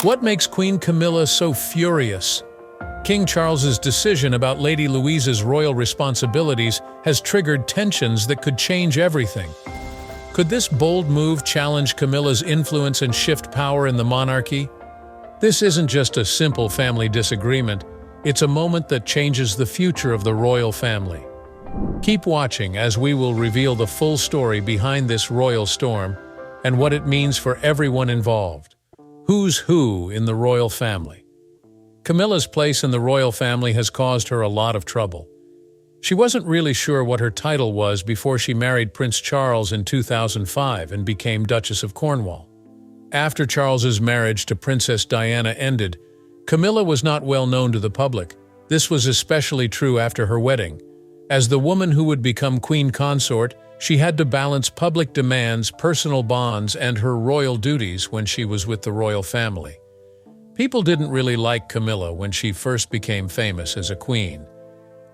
What makes Queen Camilla so furious? King Charles's decision about Lady Louise's royal responsibilities has triggered tensions that could change everything. Could this bold move challenge Camilla's influence and shift power in the monarchy? This isn't just a simple family disagreement, it's a moment that changes the future of the royal family. Keep watching as we will reveal the full story behind this royal storm and what it means for everyone involved. Who's who in the royal family? Camilla's place in the royal family has caused her a lot of trouble. She wasn't really sure what her title was before she married Prince Charles in 2005 and became Duchess of Cornwall. After Charles's marriage to Princess Diana ended, Camilla was not well known to the public. This was especially true after her wedding. As the woman who would become queen consort, she had to balance public demands, personal bonds, and her royal duties when she was with the royal family. People didn't really like Camilla when she first became famous as a queen.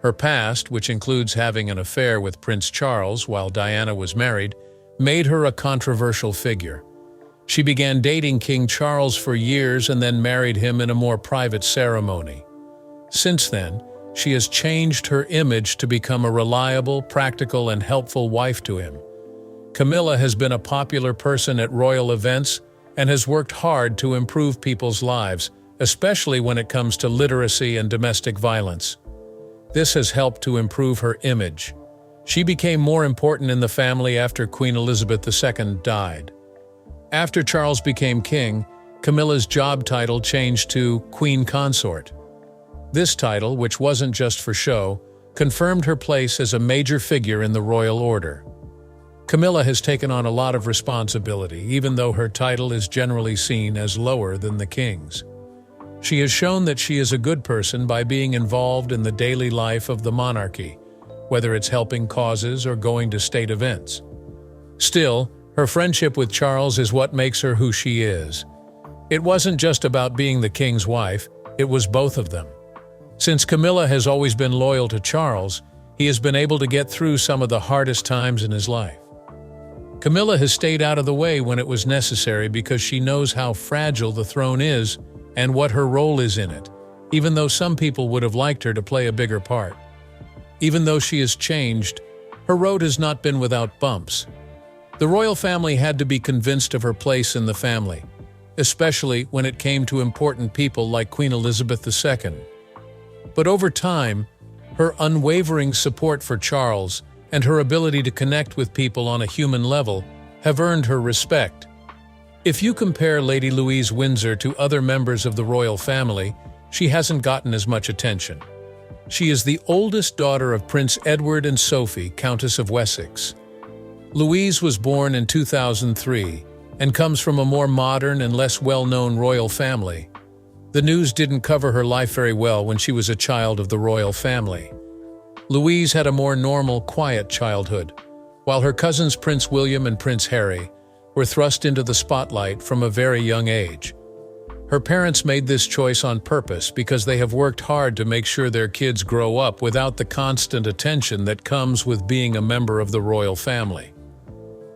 Her past, which includes having an affair with Prince Charles while Diana was married, made her a controversial figure. She began dating King Charles for years and then married him in a more private ceremony. Since then, she has changed her image to become a reliable, practical, and helpful wife to him. Camilla has been a popular person at royal events and has worked hard to improve people's lives, especially when it comes to literacy and domestic violence. This has helped to improve her image. She became more important in the family after Queen Elizabeth II died. After Charles became king, Camilla's job title changed to Queen Consort. This title, which wasn't just for show, confirmed her place as a major figure in the royal order. Camilla has taken on a lot of responsibility, even though her title is generally seen as lower than the king's. She has shown that she is a good person by being involved in the daily life of the monarchy, whether it's helping causes or going to state events. Still, her friendship with Charles is what makes her who she is. It wasn't just about being the king's wife, it was both of them. Since Camilla has always been loyal to Charles, he has been able to get through some of the hardest times in his life. Camilla has stayed out of the way when it was necessary because she knows how fragile the throne is and what her role is in it, even though some people would have liked her to play a bigger part. Even though she has changed, her road has not been without bumps. The royal family had to be convinced of her place in the family, especially when it came to important people like Queen Elizabeth II. But over time, her unwavering support for Charles and her ability to connect with people on a human level have earned her respect. If you compare Lady Louise Windsor to other members of the royal family, she hasn't gotten as much attention. She is the oldest daughter of Prince Edward and Sophie, Countess of Wessex. Louise was born in 2003 and comes from a more modern and less well-known royal family. The news didn't cover her life very well when she was a child of the royal family. Louise had a more normal, quiet childhood, while her cousins Prince William and Prince Harry were thrust into the spotlight from a very young age. Her parents made this choice on purpose because they have worked hard to make sure their kids grow up without the constant attention that comes with being a member of the royal family.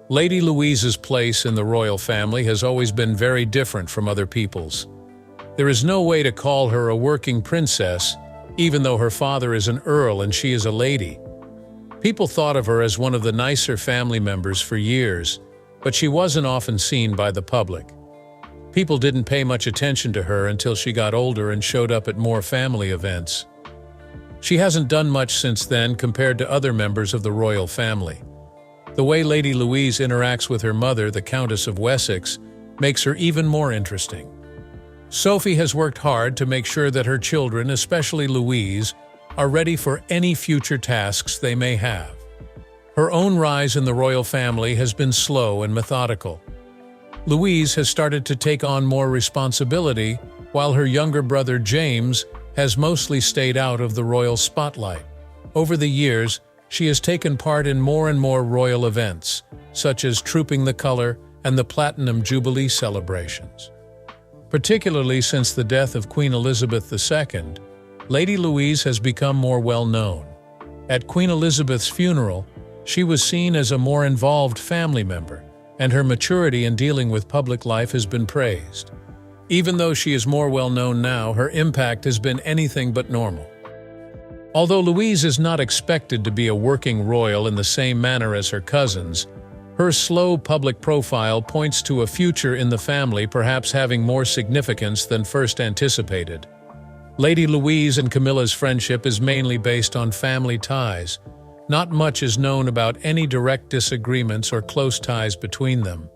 Lady Louise's place in the royal family has always been very different from other people's. There is no way to call her a working princess, even though her father is an earl and she is a lady. People thought of her as one of the nicer family members for years, but she wasn't often seen by the public. People didn't pay much attention to her until she got older and showed up at more family events. She hasn't done much since then compared to other members of the royal family. The way Lady Louise interacts with her mother, the Countess of Wessex, makes her even more interesting. Sophie has worked hard to make sure that her children, especially Louise, are ready for any future tasks they may have. Her own rise in the royal family has been slow and methodical. Louise has started to take on more responsibility, while her younger brother James has mostly stayed out of the royal spotlight. Over the years, she has taken part in more and more royal events, such as Trooping the Color and the Platinum Jubilee celebrations. Particularly since the death of Queen Elizabeth II, Lady Louise has become more well-known. At Queen Elizabeth's funeral, she was seen as a more involved family member, and her maturity in dealing with public life has been praised. Even though she is more well-known now, her impact has been anything but normal. Although Louise is not expected to be a working royal in the same manner as her cousins, her slow public profile points to a future in the family perhaps having more significance than first anticipated. Lady Louise and Camilla's friendship is mainly based on family ties. Not much is known about any direct disagreements or close ties between them.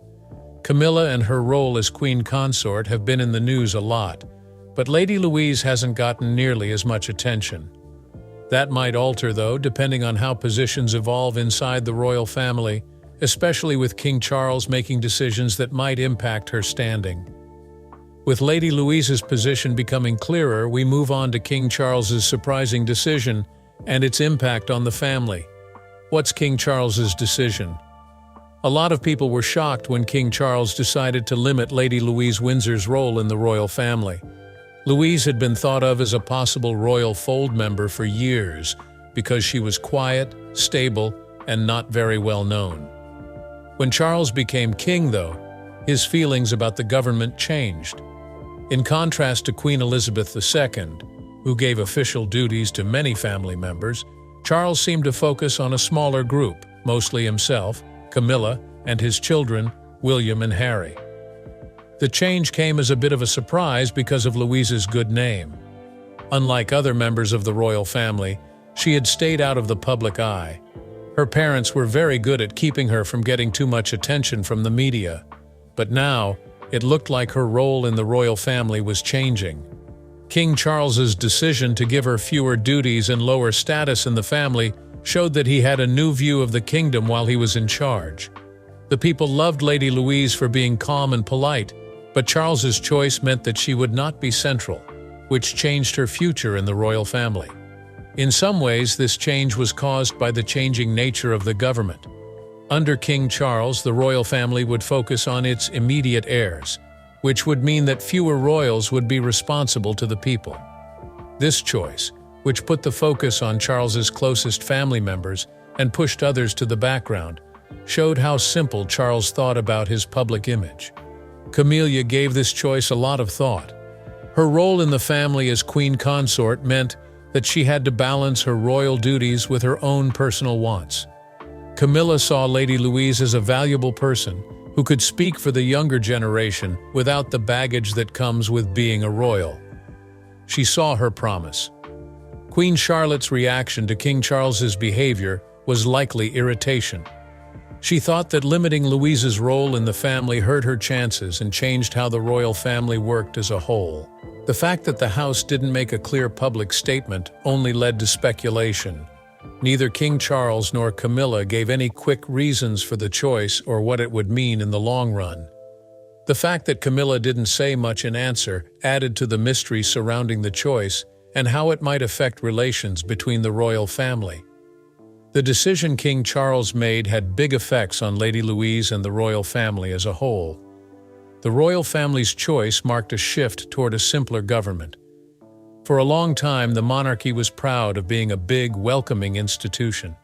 Camilla and her role as queen consort have been in the news a lot, but Lady Louise hasn't gotten nearly as much attention. That might alter, though, depending on how positions evolve inside the royal family, especially with King Charles making decisions that might impact her standing. With Lady Louise's position becoming clearer, we move on to King Charles's surprising decision and its impact on the family. What's King Charles's decision? A lot of people were shocked when King Charles decided to limit Lady Louise Windsor's role in the royal family. Louise had been thought of as a possible royal fold member for years because she was quiet, stable, and not very well known. When Charles became king, though, his feelings about the government changed. In contrast to Queen Elizabeth II, who gave official duties to many family members, Charles seemed to focus on a smaller group, mostly himself, Camilla, and his children, William and Harry. The change came as a bit of a surprise because of Louise's good name. Unlike other members of the royal family, she had stayed out of the public eye. Her parents were very good at keeping her from getting too much attention from the media. But now, it looked like her role in the royal family was changing. King Charles's decision to give her fewer duties and lower status in the family showed that he had a new view of the kingdom while he was in charge. The people loved Lady Louise for being calm and polite, but Charles's choice meant that she would not be central, which changed her future in the royal family. In some ways, this change was caused by the changing nature of the government. Under King Charles, the royal family would focus on its immediate heirs, which would mean that fewer royals would be responsible to the people. This choice, which put the focus on Charles's closest family members and pushed others to the background, showed how simple Charles thought about his public image. Camilla gave this choice a lot of thought. Her role in the family as queen consort meant that she had to balance her royal duties with her own personal wants. Camilla saw Lady Louise as a valuable person who could speak for the younger generation without the baggage that comes with being a royal. She saw her promise. Queen Charlotte's reaction to King Charles's behavior was likely irritation. She thought that limiting Louise's role in the family hurt her chances and changed how the royal family worked as a whole. The fact that the house didn't make a clear public statement only led to speculation. Neither King Charles nor Camilla gave any quick reasons for the choice or what it would mean in the long run. The fact that Camilla didn't say much in answer added to the mystery surrounding the choice and how it might affect relations between the royal family. The decision King Charles made had big effects on Lady Louise and the royal family as a whole. The royal family's choice marked a shift toward a simpler government. For a long time, the monarchy was proud of being a big, welcoming institution.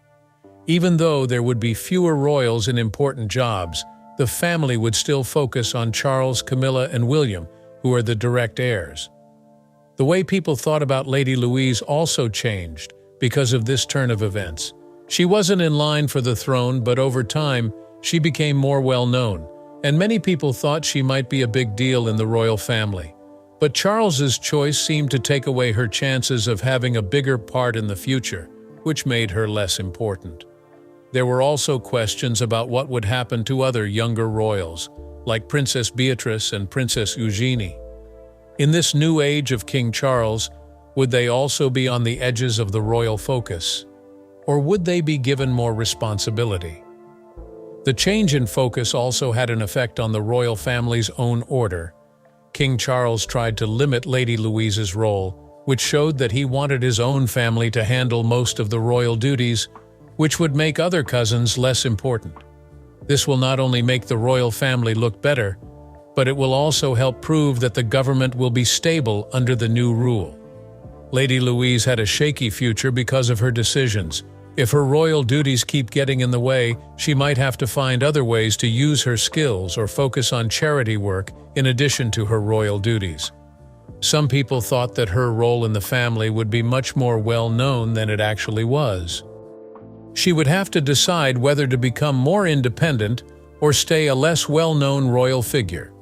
Even though there would be fewer royals in important jobs, the family would still focus on Charles, Camilla, and William, who are the direct heirs. The way people thought about Lady Louise also changed because of this turn of events. She wasn't in line for the throne, but over time, she became more well-known, and many people thought she might be a big deal in the royal family. But Charles's choice seemed to take away her chances of having a bigger part in the future, which made her less important. There were also questions about what would happen to other younger royals, like Princess Beatrice and Princess Eugenie. In this new age of King Charles, would they also be on the edges of the royal focus? Or would they be given more responsibility? The change in focus also had an effect on the royal family's own order. King Charles tried to limit Lady Louise's role, which showed that he wanted his own family to handle most of the royal duties, which would make other cousins less important. This will not only make the royal family look better, but it will also help prove that the government will be stable under the new rule. Lady Louise had a shaky future because of her decisions, If her royal duties keep getting in the way, she might have to find other ways to use her skills or focus on charity work in addition to her royal duties. Some people thought that her role in the family would be much more well-known than it actually was. She would have to decide whether to become more independent or stay a less well-known royal figure.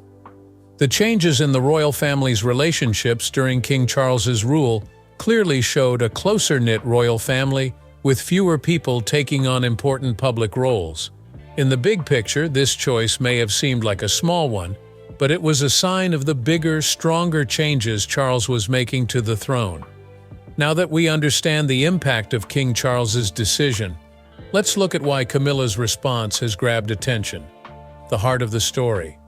The changes in the royal family's relationships during King Charles's rule clearly showed a closer-knit royal family with fewer people taking on important public roles. In the big picture, this choice may have seemed like a small one, but it was a sign of the bigger, stronger changes Charles was making to the throne. Now that we understand the impact of King Charles's decision, let's look at why Camilla's response has grabbed attention. The heart of the story.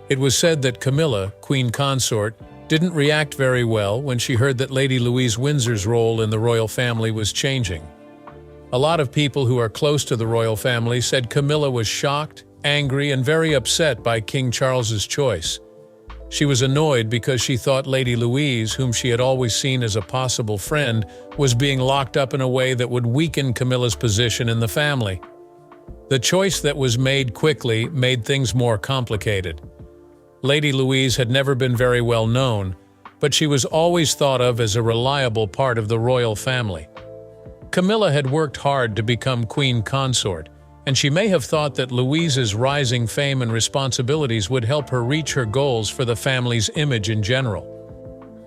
It was said that Camilla, Queen Consort, didn't react very well when she heard that Lady Louise Windsor's role in the royal family was changing. A lot of people who are close to the royal family said Camilla was shocked, angry, and very upset by King Charles's choice. She was annoyed because she thought Lady Louise, whom she had always seen as a possible friend, was being locked up in a way that would weaken Camilla's position in the family. The choice that was made quickly made things more complicated. Lady Louise had never been very well known, but she was always thought of as a reliable part of the royal family. Camilla had worked hard to become Queen Consort, and she may have thought that Louise's rising fame and responsibilities would help her reach her goals for the family's image in general.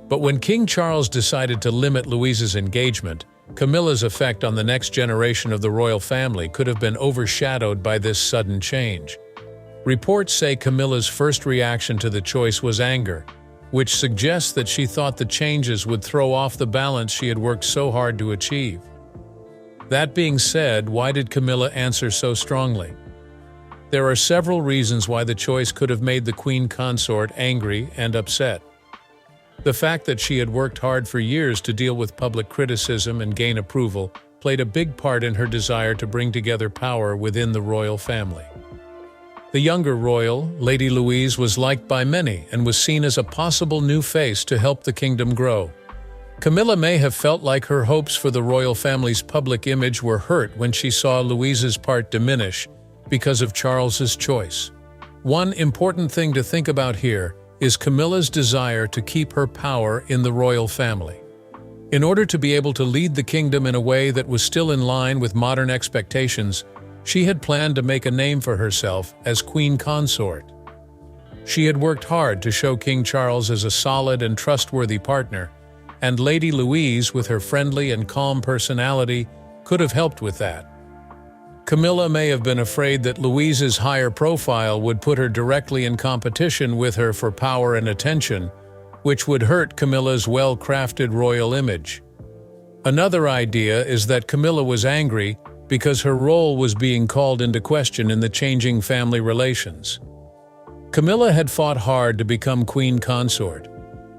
But when King Charles decided to limit Louise's engagement, Camilla's effect on the next generation of the royal family could have been overshadowed by this sudden change. Reports say Camilla's first reaction to the choice was anger, which suggests that she thought the changes would throw off the balance she had worked so hard to achieve. That being said, why did Camilla answer so strongly? There are several reasons why the choice could have made the Queen Consort angry and upset. The fact that she had worked hard for years to deal with public criticism and gain approval played a big part in her desire to bring together power within the royal family. The younger royal, Lady Louise, was liked by many and was seen as a possible new face to help the kingdom grow. Camilla may have felt like her hopes for the royal family's public image were hurt when she saw Louise's part diminish because of Charles's choice. One important thing to think about here is Camilla's desire to keep her power in the royal family. In order to be able to lead the kingdom in a way that was still in line with modern expectations, she had planned to make a name for herself as Queen Consort. She had worked hard to show King Charles as a solid and trustworthy partner, and Lady Louise, with her friendly and calm personality, could have helped with that. Camilla may have been afraid that Louise's higher profile would put her directly in competition with her for power and attention, which would hurt Camilla's well-crafted royal image. Another idea is that Camilla was angry because her role was being called into question in the changing family relations. Camilla had fought hard to become Queen Consort,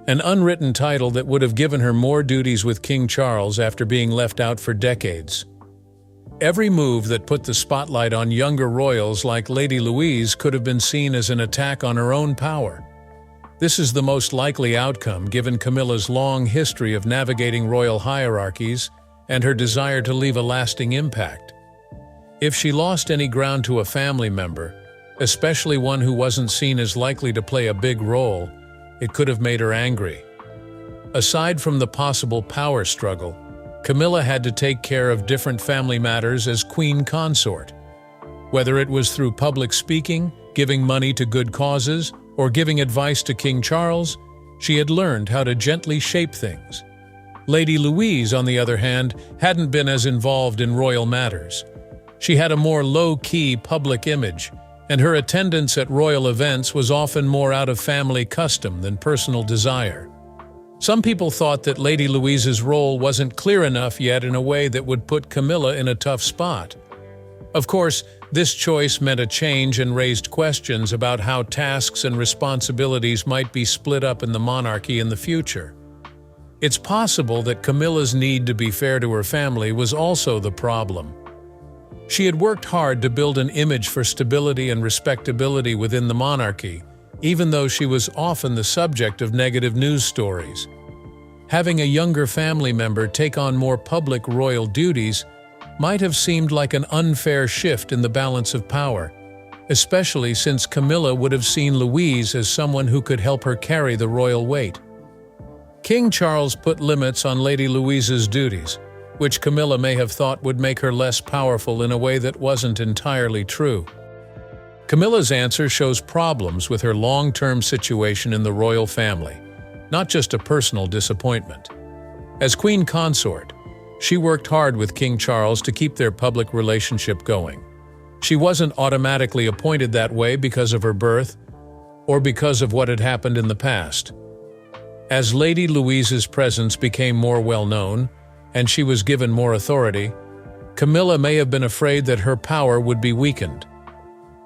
an unwritten title that would have given her more duties with King Charles after being left out for decades. Every move that put the spotlight on younger royals like Lady Louise could have been seen as an attack on her own power. This is the most likely outcome given Camilla's long history of navigating royal hierarchies and her desire to leave a lasting impact. If she lost any ground to a family member, especially one who wasn't seen as likely to play a big role, it could have made her angry. Aside from the possible power struggle, Camilla had to take care of different family matters as Queen Consort. Whether it was through public speaking, giving money to good causes, or giving advice to King Charles, she had learned how to gently shape things. Lady Louise, on the other hand, hadn't been as involved in royal matters. She had a more low-key public image, and her attendance at royal events was often more out of family custom than personal desire. Some people thought that Lady Louise's role wasn't clear enough yet in a way that would put Camilla in a tough spot. Of course, this choice meant a change and raised questions about how tasks and responsibilities might be split up in the monarchy in the future. It's possible that Camilla's need to be fair to her family was also the problem. She had worked hard to build an image for stability and respectability within the monarchy, even though she was often the subject of negative news stories. Having a younger family member take on more public royal duties might have seemed like an unfair shift in the balance of power, especially since Camilla would have seen Louise as someone who could help her carry the royal weight. King Charles put limits on Lady Louise's duties, which Camilla may have thought would make her less powerful in a way that wasn't entirely true. Camilla's answer shows problems with her long-term situation in the royal family, not just a personal disappointment. As queen consort, she worked hard with King Charles to keep their public relationship going. She wasn't automatically appointed that way because of her birth or because of what had happened in the past. As Lady Louise's presence became more well-known, and she was given more authority, Camilla may have been afraid that her power would be weakened.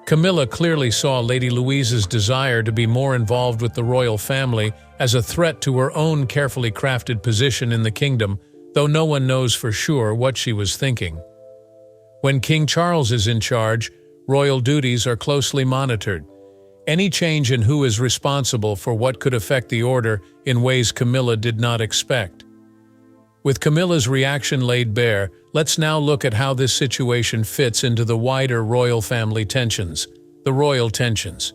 Camilla clearly saw Lady Louise's desire to be more involved with the royal family as a threat to her own carefully crafted position in the kingdom, though no one knows for sure what she was thinking. When King Charles is in charge, royal duties are closely monitored. Any change in who is responsible for what could affect the order in ways Camilla did not expect. With Camilla's reaction laid bare, let's now look at how this situation fits into the wider royal family tensions, the royal tensions.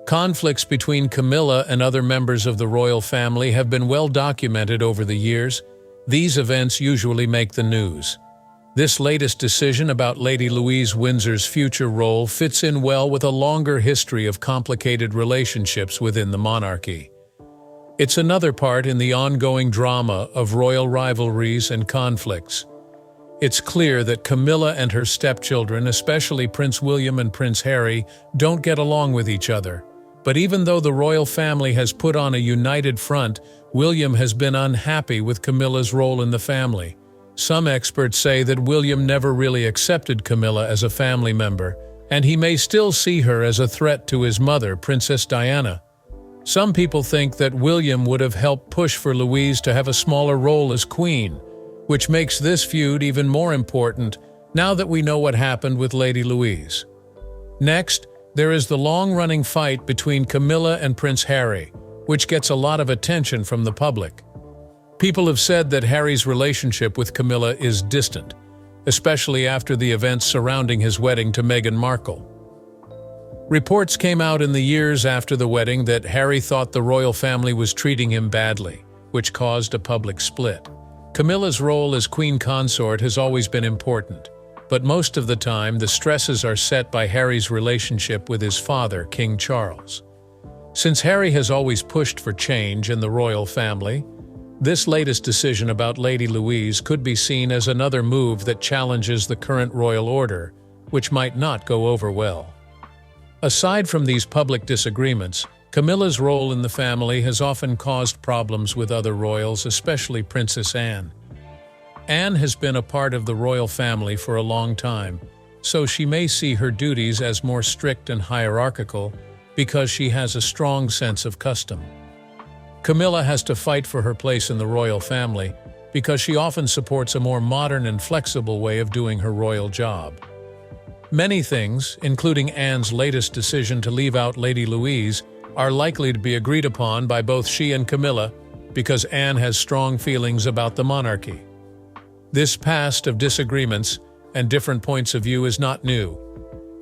Conflicts between Camilla and other members of the royal family have been well documented over the years. These events usually make the news. This latest decision about Lady Louise Windsor's future role fits in well with a longer history of complicated relationships within the monarchy. It's another part in the ongoing drama of royal rivalries and conflicts. It's clear that Camilla and her stepchildren, especially Prince William and Prince Harry, don't get along with each other. But even though the royal family has put on a united front, William has been unhappy with Camilla's role in the family. Some experts say that William never really accepted Camilla as a family member, and he may still see her as a threat to his mother, Princess Diana. Some people think that William would have helped push for Louise to have a smaller role as queen, which makes this feud even more important now that we know what happened with Lady Louise. Next, there is the long-running fight between Camilla and Prince Harry, which gets a lot of attention from the public. People have said that Harry's relationship with Camilla is distant, especially after the events surrounding his wedding to Meghan Markle. Reports came out in the years after the wedding that Harry thought the royal family was treating him badly, which caused a public split. Camilla's role as queen consort has always been important, but most of the time the stresses are set by Harry's relationship with his father, King Charles. Since Harry has always pushed for change in the royal family, this latest decision about Lady Louise could be seen as another move that challenges the current royal order, which might not go over well. Aside from these public disagreements, Camilla's role in the family has often caused problems with other royals, especially Princess Anne. Anne has been a part of the royal family for a long time, so she may see her duties as more strict and hierarchical because she has a strong sense of custom. Camilla has to fight for her place in the royal family because she often supports a more modern and flexible way of doing her royal job. Many things, including Anne's latest decision to leave out Lady Louise, are likely to be agreed upon by both she and Camilla because Anne has strong feelings about the monarchy. This past of disagreements and different points of view is not new.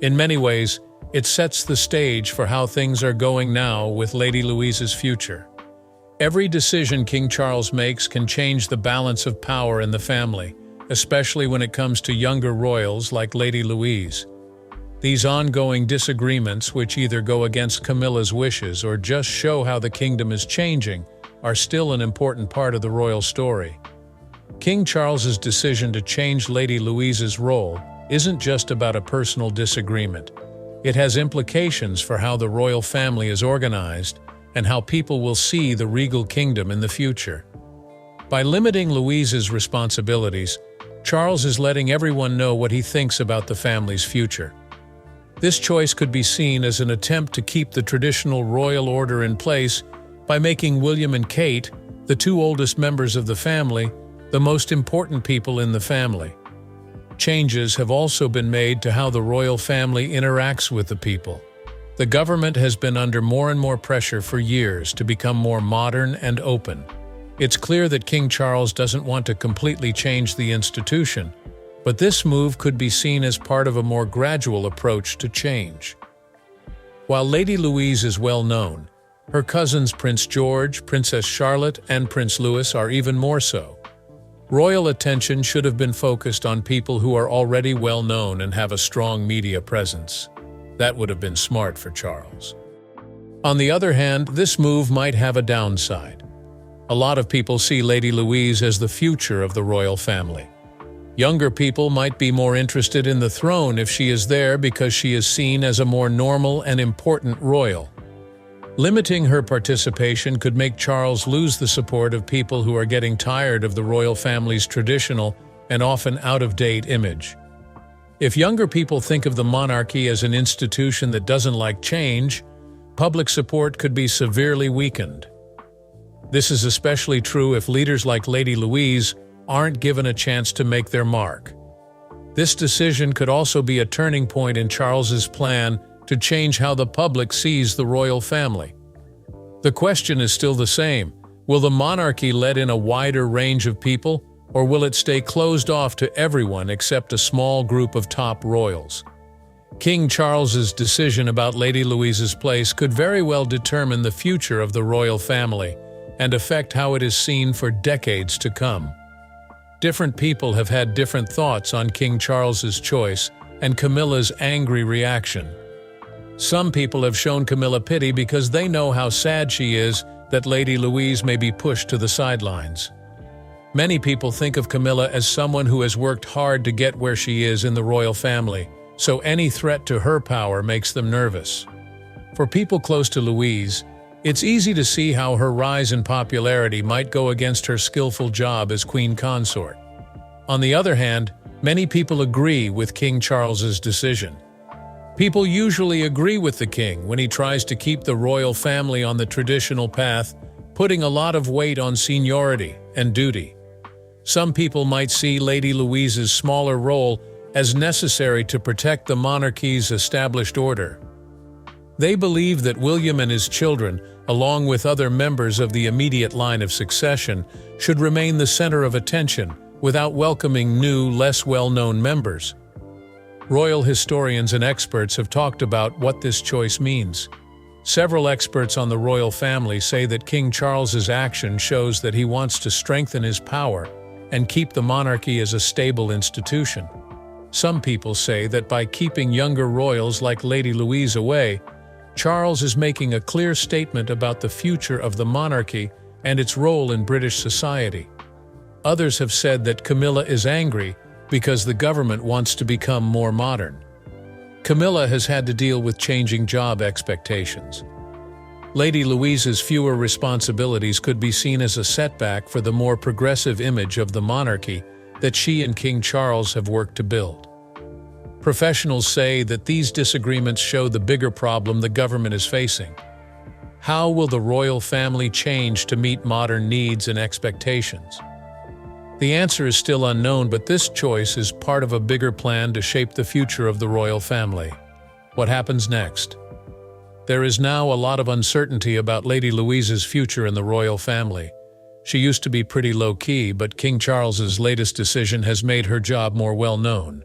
In many ways, it sets the stage for how things are going now with Lady Louise's future. Every decision King Charles makes can change the balance of power in the family, especially when it comes to younger royals like Lady Louise. These ongoing disagreements, which either go against Camilla's wishes or just show how the kingdom is changing, are still an important part of the royal story. King Charles's decision to change Lady Louise's role isn't just about a personal disagreement. It has implications for how the royal family is organized and how people will see the regal kingdom in the future. By limiting Louise's responsibilities, Charles is letting everyone know what he thinks about the family's future. This choice could be seen as an attempt to keep the traditional royal order in place by making William and Kate, the two oldest members of the family, the most important people in the family. Changes have also been made to how the royal family interacts with the people. The government has been under more and more pressure for years to become more modern and open. It's clear that King Charles doesn't want to completely change the institution, But this move could be seen as part of a more gradual approach to change. While Lady Louise is well known, her cousins Prince George, Princess Charlotte, and Prince Louis are even more so. Royal attention should have been focused on people who are already well known and have a strong media presence. That would have been smart for Charles. On the other hand, this move might have a downside. A lot of people see Lady Louise as the future of the royal family. Younger people might be more interested in the throne if she is there because she is seen as a more normal and important royal. Limiting her participation could make Charles lose the support of people who are getting tired of the royal family's traditional and often out-of-date image. If younger people think of the monarchy as an institution that doesn't like change, public support could be severely weakened. This is especially true if leaders like Lady Louise aren't given a chance to make their mark. This decision could also be a turning point in Charles's plan to change how the public sees the royal family. The question is still the same. Will the monarchy let in a wider range of people, or will it stay closed off to everyone except a small group of top royals? King Charles's decision about Lady Louise's place could very well determine the future of the royal family and affect how it is seen for decades to come. Different people have had different thoughts on King Charles's choice and Camilla's angry reaction. Some people have shown Camilla pity because they know how sad she is that Lady Louise may be pushed to the sidelines. Many people think of Camilla as someone who has worked hard to get where she is in the royal family, so any threat to her power makes them nervous. For people close to Louise, it's easy to see how her rise in popularity might go against her skillful job as queen consort. On the other hand, many people agree with King Charles's decision. People usually agree with the king when he tries to keep the royal family on the traditional path, putting a lot of weight on seniority and duty. Some people might see Lady Louise's smaller role as necessary to protect the monarchy's established order. They believe that William and his children, along with other members of the immediate line of succession, should remain the center of attention without welcoming new, less well-known members. Royal historians and experts have talked about what this choice means. Several experts on the royal family say that King Charles's action shows that he wants to strengthen his power and keep the monarchy as a stable institution. Some people say that by keeping younger royals like Lady Louise away, Charles is making a clear statement about the future of the monarchy and its role in British society. Others have said that Camilla is angry because the government wants to become more modern. Camilla has had to deal with changing job expectations. Lady Louise's fewer responsibilities could be seen as a setback for the more progressive image of the monarchy that she and King Charles have worked to build. Professionals say that these disagreements show the bigger problem the government is facing. How will the royal family change to meet modern needs and expectations? The answer is still unknown, but this choice is part of a bigger plan to shape the future of the royal family. What happens next? There is now a lot of uncertainty about Lady Louise's future in the royal family. She used to be pretty low-key, but King Charles's latest decision has made her job more well-known.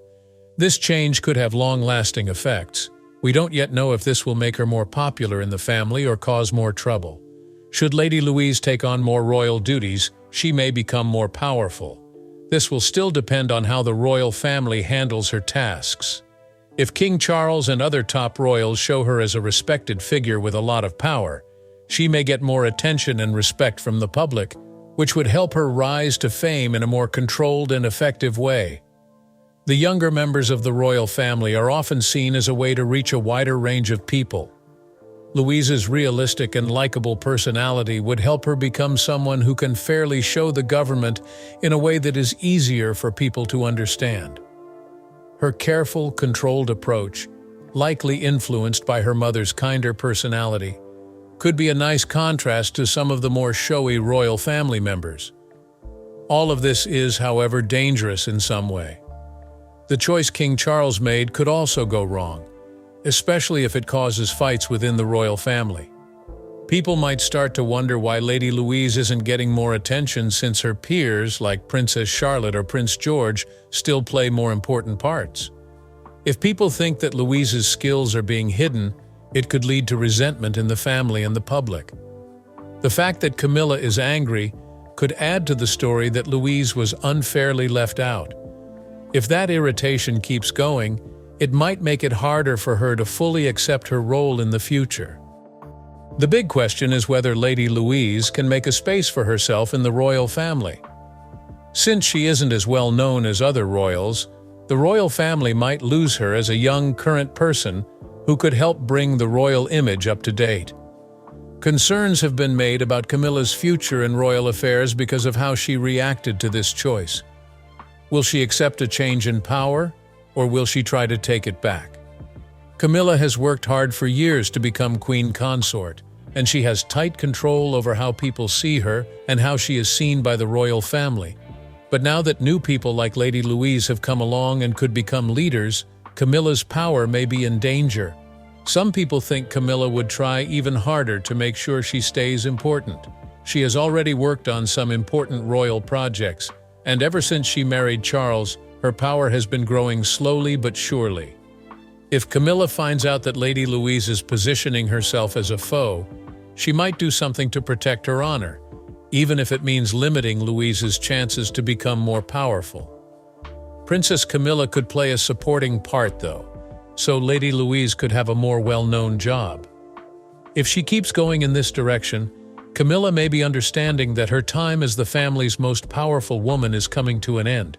This change could have long-lasting effects. We don't yet know if this will make her more popular in the family or cause more trouble. Should Lady Louise take on more royal duties, she may become more powerful. This will still depend on how the royal family handles her tasks. If King Charles and other top royals show her as a respected figure with a lot of power, she may get more attention and respect from the public, which would help her rise to fame in a more controlled and effective way. The younger members of the royal family are often seen as a way to reach a wider range of people. Louise's realistic and likable personality would help her become someone who can fairly show the government in a way that is easier for people to understand. Her careful, controlled approach, likely influenced by her mother's kinder personality, could be a nice contrast to some of the more showy royal family members. All of this is, however, dangerous in some way. The choice King Charles made could also go wrong, especially if it causes fights within the royal family. People might start to wonder why Lady Louise isn't getting more attention since her peers, like Princess Charlotte or Prince George, still play more important parts. If people think that Louise's skills are being hidden, it could lead to resentment in the family and the public. The fact that Camilla is angry could add to the story that Louise was unfairly left out. If that irritation keeps going, it might make it harder for her to fully accept her role in the future. The big question is whether Lady Louise can make a space for herself in the royal family. Since she isn't as well known as other royals, the royal family might lose her as a young, current person who could help bring the royal image up to date. Concerns have been made about Camilla's future in royal affairs because of how she reacted to this choice. Will she accept a change in power, or will she try to take it back? Camilla has worked hard for years to become queen consort, and she has tight control over how people see her and how she is seen by the royal family. But now that new people like Lady Louise have come along and could become leaders, Camilla's power may be in danger. Some people think Camilla would try even harder to make sure she stays important. She has already worked on some important royal projects, and ever since she married Charles, her power has been growing slowly but surely. If Camilla finds out that Lady Louise is positioning herself as a foe, she might do something to protect her honor, even if it means limiting Louise's chances to become more powerful. Princess Camilla could play a supporting part, though, so Lady Louise could have a more well-known job. If she keeps going in this direction, Camilla may be understanding that her time as the family's most powerful woman is coming to an end,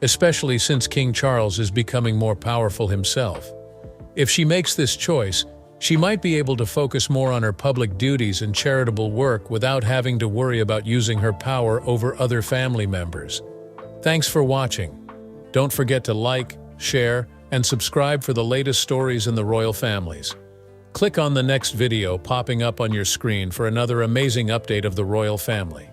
especially since King Charles is becoming more powerful himself. If she makes this choice, she might be able to focus more on her public duties and charitable work without having to worry about using her power over other family members. Thanks for watching. Don't forget to like, share, and subscribe for the latest stories in the royal families. Click on the next video popping up on your screen for another amazing update of the royal family.